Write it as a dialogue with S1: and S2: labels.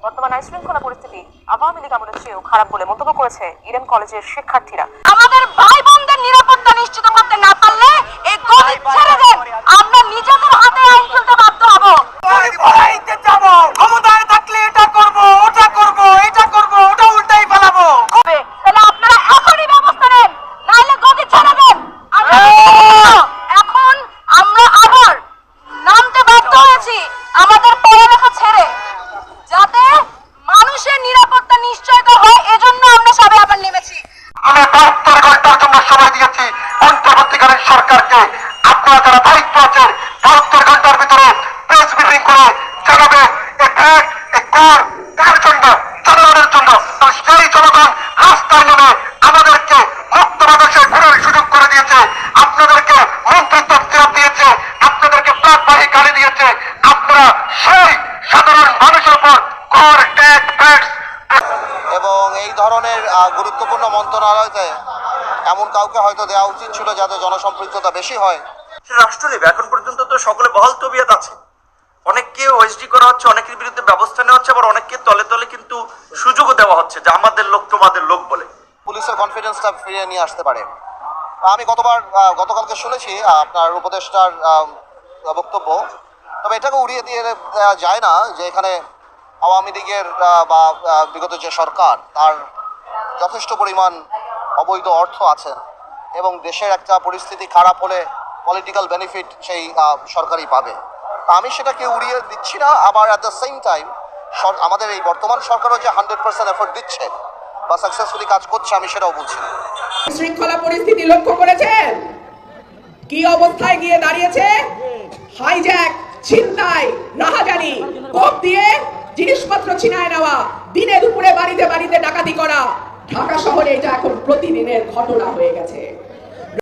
S1: বর্তমান আইনশৃঙ্খলা পরিস্থিতি আওয়ামী লীগ আমলের চেয়েও খারাপ বলে মন্তব্য করেছে ইডেন কলেজের শিক্ষার্থীরা। আমাদের ভাই বোনদের নিরাপত্তা নিশ্চিত করতে না পারলে এই গদি ছেড়ে দেন, আমরা নিজেদের হাতে আইন তুলতে বাধ্য হব।
S2: ক্ষমতায় থাকলে এটা করব, ওটা করব, এটা করব, ওটা উল্টাই ফেলাবো।
S1: তাহলে আপনারা এখনই ব্যবস্থা নেন, নাহলে গদি ছেড়ে দেন। এখন আমরা আবার নামতে বাধ্য হয়েছি আমাদের পড়ালেখা ছেড়ে, যাতে মানুষের নিরাপত্তা নিশ্চয়তা হয়, এজন্য আমরা সবাই আবার নেমেছি।
S3: আমি 72 ঘন্টার জন্য সময় দিয়েছি অন্তর্বর্তীকালীন সরকারকে। আপনারা যারা দায়িত্ব আছেন 72 ঘন্টার ভিতরে প্রেস মিটিং করে জানাবে কার জন্য, জনগণের জন্য। সেই জনগণ রাস্তায় নেমে আমাদেরকে মুক্ত বাতাসে ঘোরার সুযোগ করে দিয়েছে, আপনাদেরকে মন্ত্রিত্ব ফেরত দিয়েছে, আপনাদেরকে প্রাণবাহী গাড়ি দিয়েছে। আপনারা সেই সাধারণ মানুষের উপর কর ট্যাক্স
S4: এবং এই ধরনের গুরুত্বপূর্ণ মন্ত্রণালয়তে এমন কাউকে হয়তো দেওয়া উচিত ছিল যাতে জনসম্পৃক্ততা বেশি হয়।
S2: রাষ্ট্র নেবে। এখন পর্যন্ত তো সকলে বহাল তবিয়ত আছে, অনেককে ওএসডি করা হচ্ছে, অনেকের বিরুদ্ধে ব্যবস্থা নেওয়া হচ্ছে, আবার অনেককে তলে তলে কিন্তু সুযোগও দেওয়া হচ্ছে যে আমাদের লোক তোমাদের লোক বলে।
S4: পুলিশের কনফিডেন্সটা ফিরিয়ে নিয়ে আসতে পারে। আমি গতকালকে শুনেছি আপনার উপদেষ্টার বক্তব্য, তবে এটাকে উড়িয়ে দিয়ে দেওয়া যায় না যে এখানে আওয়ামী লীগের বা বিগত যে সরকার তার যথেষ্ট পরিমাণ অবৈধ অর্থ আছে এবং দেশের একটা পরিস্থিতি খারাপ হলে পলিটিক্যাল বেনিফিট সেই সরকারই পাবে। তা আমি সেটাকে উড়িয়ে দিচ্ছি না, আবার অ্যাট দ্য সেম টাইম আমাদের এই বর্তমান সরকারও যে 100% এফোর্ট দিচ্ছে বা সাকসেসফুলি কাজ করছে আমি সেটাও বলছি না।
S5: শৃঙ্খলা পরিস্থিতি লক্ষ্য করেছেন কি অবস্থায় গিয়ে দাঁড়িয়েছে? হাইজ্যাক, ছিনতাই, রাহাজানি, কোপ দিয়ে জিনিসপত্র ছিনায় নেওয়া, দিনে দুপুরে বাড়িতে বাড়িতে ডাকাতি করা, ঢাকা শহরে এটা এখন প্রতিদিনের ঘটনা হয়ে গেছে।